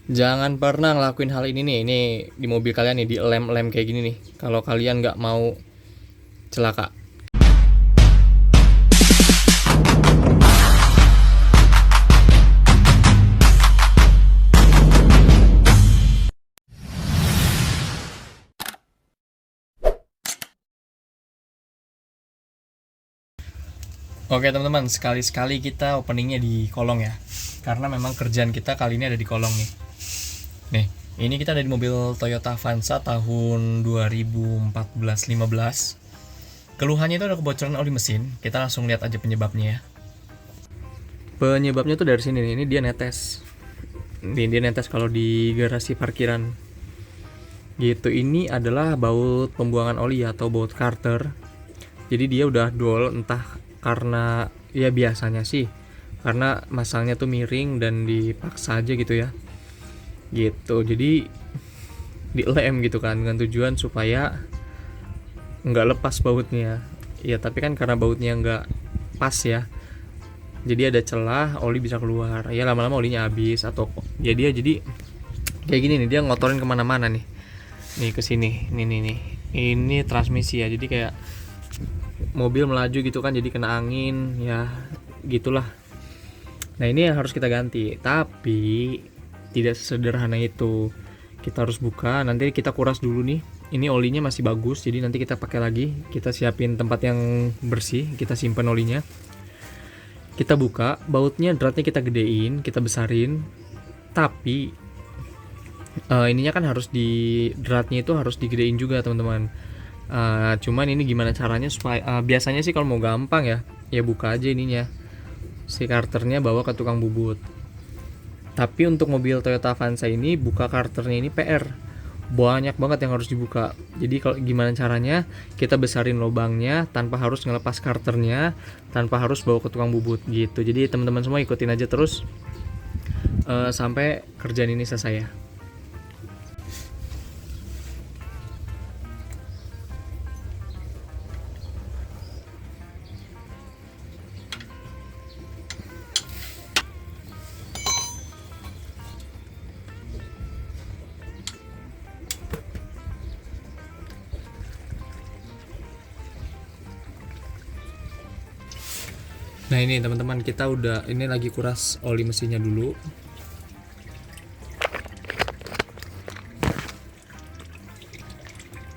Jangan pernah ngelakuin hal ini nih. Ini di mobil kalian nih, di lem-lem kayak gini nih. Kalau kalian nggak mau celaka. Oke teman-teman, sekali-sekali kita openingnya di kolong ya. Karena memang kerjaan kita kali ini ada di kolong nih. Nih, ini kita ada di mobil Toyota Avanza tahun 2014-15. Keluhannya itu ada kebocoran oli mesin. Kita langsung lihat aja penyebabnya ya. Penyebabnya tuh dari sini nih, ini dia netes. Dia netes kalau di garasi parkiran. Gitu, ini adalah baut pembuangan oli atau baut carter. Jadi dia udah dol, entah karena ya biasanya sih karena masangnya tuh miring dan dipaksa aja gitu ya. Gitu. Jadi dilem gitu kan dengan tujuan supaya nggak lepas bautnya. Ya tapi kan karena bautnya nggak pas ya. Jadi ada celah, oli bisa keluar. Ya lama-lama olinya habis atau ya dia jadi kayak gini nih, dia ngotorin kemana-mana nih. Nih ke sini, nih. Ini transmisi ya, jadi kayak mobil melaju gitu kan, jadi kena angin ya gitulah. Nah ini yang harus kita ganti, tapi tidak sesederhana itu. Kita harus buka, nanti kita kuras dulu nih. Ini olinya masih bagus, jadi nanti kita pakai lagi. Kita siapin tempat yang bersih, kita simpan olinya. Kita buka, bautnya, dratnya kita gedein, kita besarin. Tapi ininya kan harus di dratnya itu harus digedein juga teman-teman. Cuman ini gimana caranya supaya biasanya sih kalau mau gampang ya buka aja ininya, si karternya bawa ke tukang bubut. Tapi untuk mobil Toyota Avanza ini buka karternya ini PR, banyak banget yang harus dibuka. Jadi kalau gimana caranya, kita besarin lubangnya tanpa harus ngelepas karternya, tanpa harus bawa ke tukang bubut gitu. Jadi teman-teman semua ikutin aja terus sampai kerjaan ini selesai ya. Nah ini teman-teman, kita udah ini lagi kuras oli mesinnya dulu.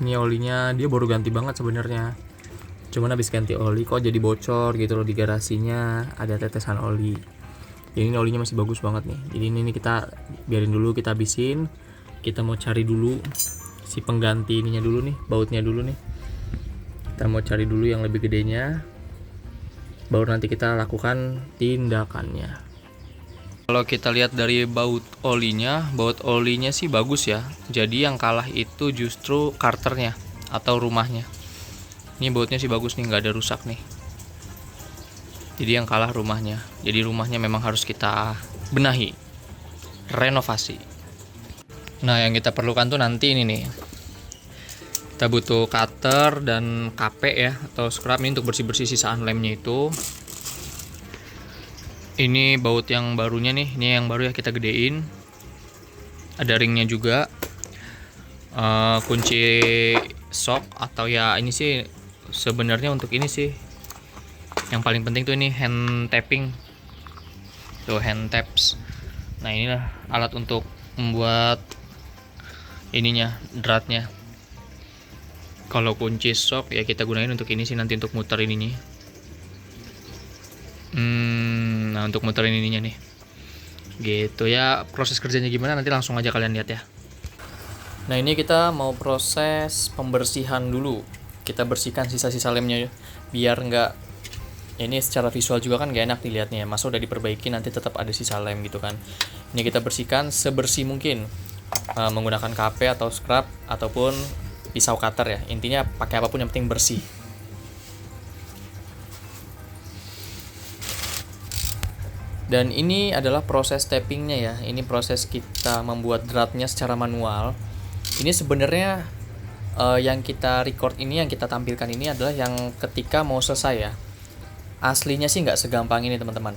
Ini olinya dia baru ganti banget sebenarnya. Cuman habis ganti oli kok jadi bocor gitu loh, di garasinya ada tetesan oli. Jadi ini olinya masih bagus banget nih. Jadi ini kita biarin dulu, kita habisin. Kita mau cari dulu si pengganti ininya dulu nih, bautnya dulu nih. Kita mau cari dulu yang lebih gedenya, baru nanti kita lakukan tindakannya. Kalau kita lihat dari baut olinya sih bagus ya. Jadi yang kalah itu justru karternya atau rumahnya. Ini bautnya sih bagus nih, nggak ada rusak nih. Jadi yang kalah rumahnya. Jadi rumahnya memang harus kita benahi, renovasi. Nah yang kita perlukan tuh nanti ini nih, kita butuh cutter dan KP ya, atau scrub ini untuk bersih-bersih sisaan lemnya itu. Ini baut yang barunya nih, ini yang baru ya, kita gedein. Ada ringnya juga. Kunci shock atau ya ini sih sebenarnya untuk ini sih yang paling penting tuh ini hand tapping. Tuh hand taps. Nah inilah alat untuk membuat ininya, dratnya. Kalau kunci shock ya kita gunain untuk ini sih, nanti untuk muter ininya. Nah untuk muterin ininya nih. Gitu ya, proses kerjanya gimana nanti langsung aja kalian lihat ya. Nah ini kita mau proses pembersihan dulu. Kita bersihkan sisa-sisa lemnya biar nggak, ini secara visual juga kan gak enak dilihatnya. Masa udah diperbaiki nanti tetap ada sisa lem gitu kan. Ini kita bersihkan sebersih mungkin menggunakan KP atau scrub ataupun pisau cutter ya. Intinya pakai apapun yang penting bersih. Dan ini adalah proses tappingnya ya. Ini proses kita membuat dratnya secara manual. Ini sebenarnya yang kita record ini, yang kita tampilkan ini adalah yang ketika mau selesai ya. Aslinya sih nggak segampang ini teman-teman.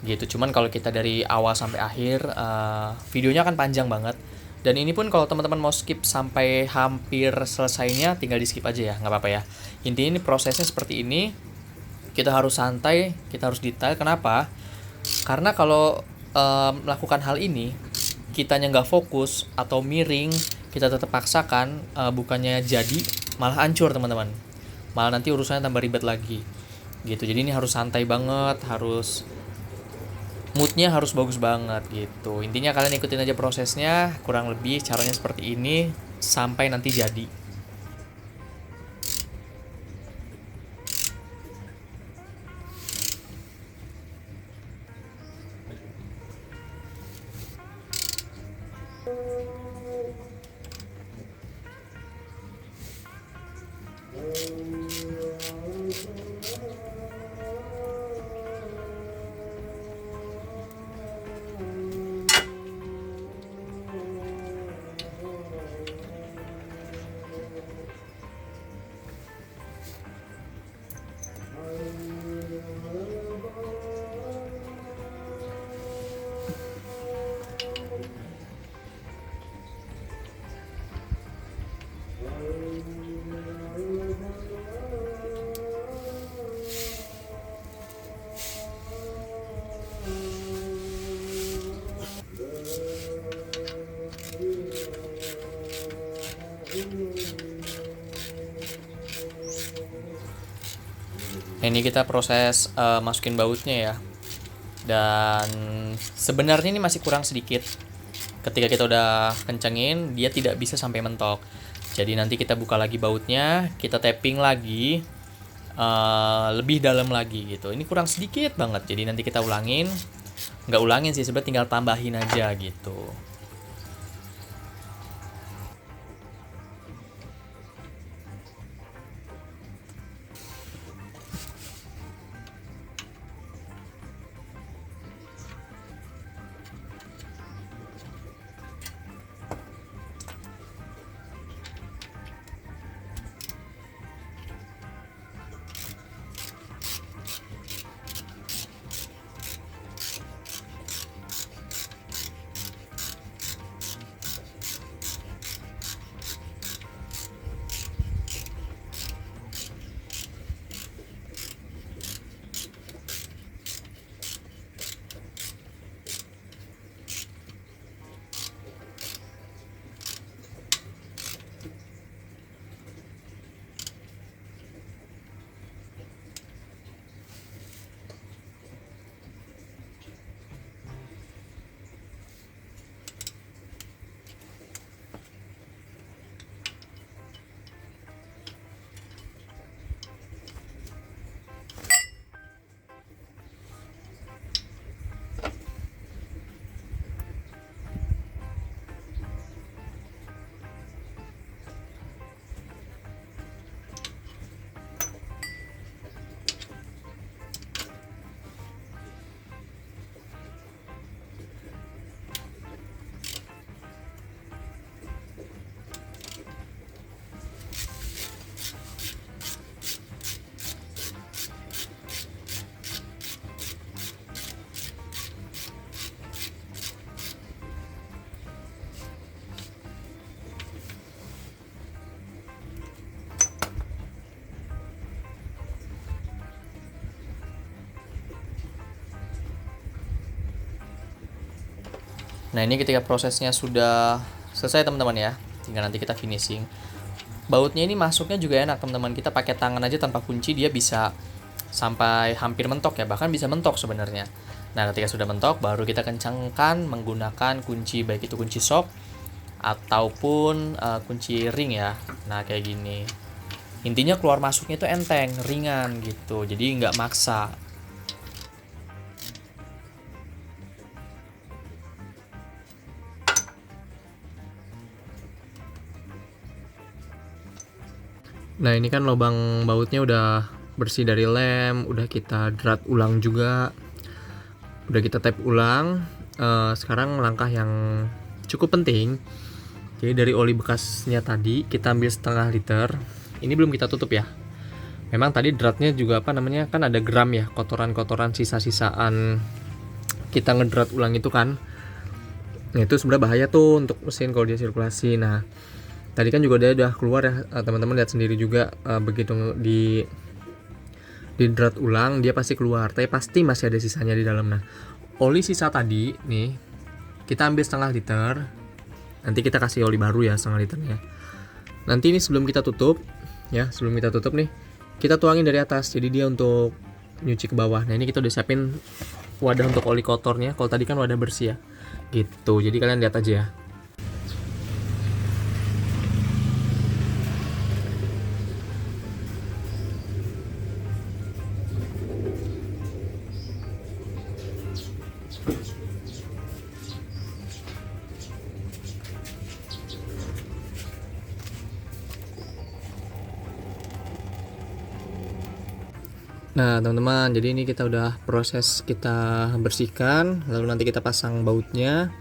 gitu. Cuman kalau kita dari awal sampai akhir, videonya akan panjang banget. Dan ini pun kalau teman-teman mau skip sampai hampir selesainya, tinggal di skip aja ya, nggak apa-apa ya. Intinya ini prosesnya seperti ini. Kita harus santai, kita harus detail. Kenapa? Karena kalau melakukan hal ini, kitanya nggak fokus atau miring, kita tetap paksakan, bukannya jadi, malah hancur teman-teman. Malah nanti urusannya tambah ribet lagi. Gitu. Jadi ini harus santai banget, harus moodnya harus bagus banget gitu. Intinya kalian ikutin aja prosesnya, kurang lebih caranya seperti ini sampai nanti jadi. Nah, ini kita proses masukin bautnya ya. Dan sebenarnya ini masih kurang sedikit. Ketika kita udah kencengin, dia tidak bisa sampai mentok. Jadi nanti kita buka lagi bautnya, kita tapping lagi, lebih dalam lagi gitu. Ini kurang sedikit banget. Jadi nanti kita ulangin. Nggak ulangin sih, sebenarnya tinggal tambahin aja gitu. Nah, ini ketika prosesnya sudah selesai teman-teman ya, tinggal nanti kita finishing. Bautnya ini masuknya juga enak teman-teman. Kita pakai tangan aja tanpa kunci, dia bisa sampai hampir mentok ya, bahkan bisa mentok sebenarnya. Nah, ketika sudah mentok, baru kita kencangkan menggunakan kunci, baik itu kunci shock ataupun kunci ring ya. Nah, kayak gini. Intinya keluar masuknya itu enteng, ringan gitu, jadi nggak maksa. Nah, ini kan lubang bautnya udah bersih dari lem, udah kita drat ulang juga, udah kita tap ulang. Sekarang langkah yang cukup penting, jadi dari oli bekasnya tadi kita ambil setengah liter. Ini belum kita tutup ya. Memang tadi dratnya juga kan ada gram ya, kotoran-kotoran sisa-sisaan kita ngedrat ulang itu kan. Nah itu sebenarnya bahaya tuh untuk mesin kalau dia sirkulasi. Nah tadi kan juga dia udah keluar ya, teman-teman lihat sendiri juga, begitu di drat ulang dia pasti keluar, tapi pasti masih ada sisanya di dalam. Nah oli sisa tadi nih kita ambil setengah liter, nanti kita kasih oli baru ya setengah liternya. Nanti ini sebelum kita tutup nih kita tuangin dari atas, jadi dia untuk nyuci ke bawah. Nah ini kita udah siapin wadah untuk oli kotornya, kalau tadi kan wadah bersih ya gitu, jadi kalian lihat aja ya. Nah teman-teman, jadi ini kita udah proses kita bersihkan, lalu nanti kita pasang bautnya.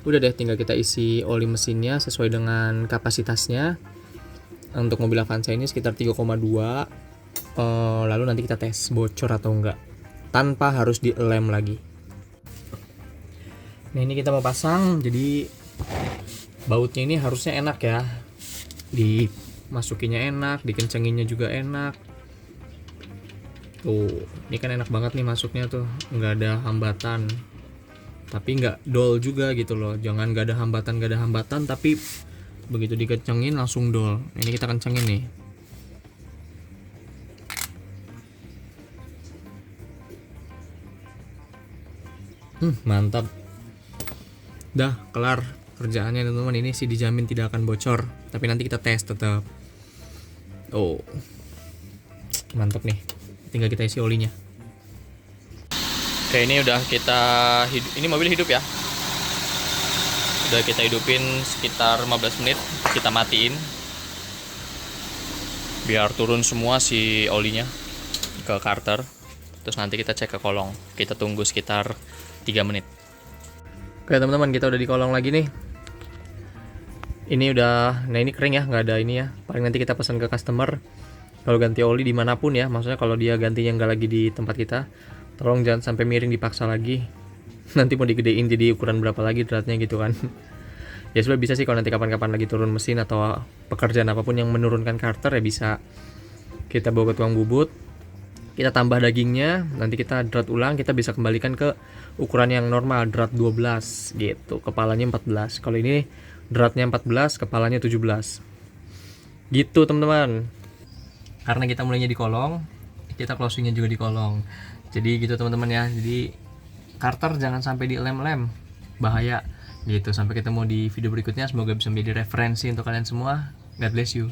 Udah deh, tinggal kita isi oli mesinnya sesuai dengan kapasitasnya. Untuk mobil Avanza ini sekitar 3,2. Lalu nanti kita tes bocor atau enggak, tanpa harus dilem lagi. Nah ini kita mau pasang, jadi bautnya ini harusnya enak ya, dimasukinya enak, dikencenginnya juga enak. Tuh, ini kan enak banget nih masuknya tuh, nggak ada hambatan, tapi nggak dol juga gitu loh. Jangan nggak ada hambatan, tapi begitu dikencengin langsung dol. Ini kita kencengin nih. Mantap. Dah kelar kerjaannya teman-teman. Ini sih dijamin tidak akan bocor, tapi nanti kita tes tetap. Oh, mantap nih. Tinggal kita isi olinya. Oke, ini udah kita ini mobil hidup ya. Udah kita hidupin sekitar 15 menit, kita matiin biar turun semua si olinya ke karter. Terus nanti kita cek ke kolong. Kita tunggu sekitar 3 menit. Oke teman-teman, kita udah di kolong lagi nih. Ini udah, nah ini kering ya, nggak ada ini ya. Paling nanti kita pesan ke customer kalau ganti oli dimanapun ya, maksudnya kalau dia gantinya nggak lagi di tempat kita, tolong jangan sampai miring dipaksa lagi. Nanti mau digedein jadi ukuran berapa lagi dratnya gitu kan. Ya sebenarnya bisa sih kalau nanti kapan-kapan lagi turun mesin atau pekerjaan apapun yang menurunkan karter ya bisa kita bawa ke tukang bubut, kita tambah dagingnya, nanti kita drat ulang, kita bisa kembalikan ke ukuran yang normal, drat 12 gitu, kepalanya 14. Kalau ini dratnya 14, kepalanya 17 gitu teman-teman. Karena kita mulainya di kolong, kita closingnya juga di kolong. Jadi gitu teman-teman ya. Jadi karter jangan sampai dilem-lem, bahaya gitu. Sampai ketemu di video berikutnya, semoga bisa menjadi referensi untuk kalian semua. God bless you.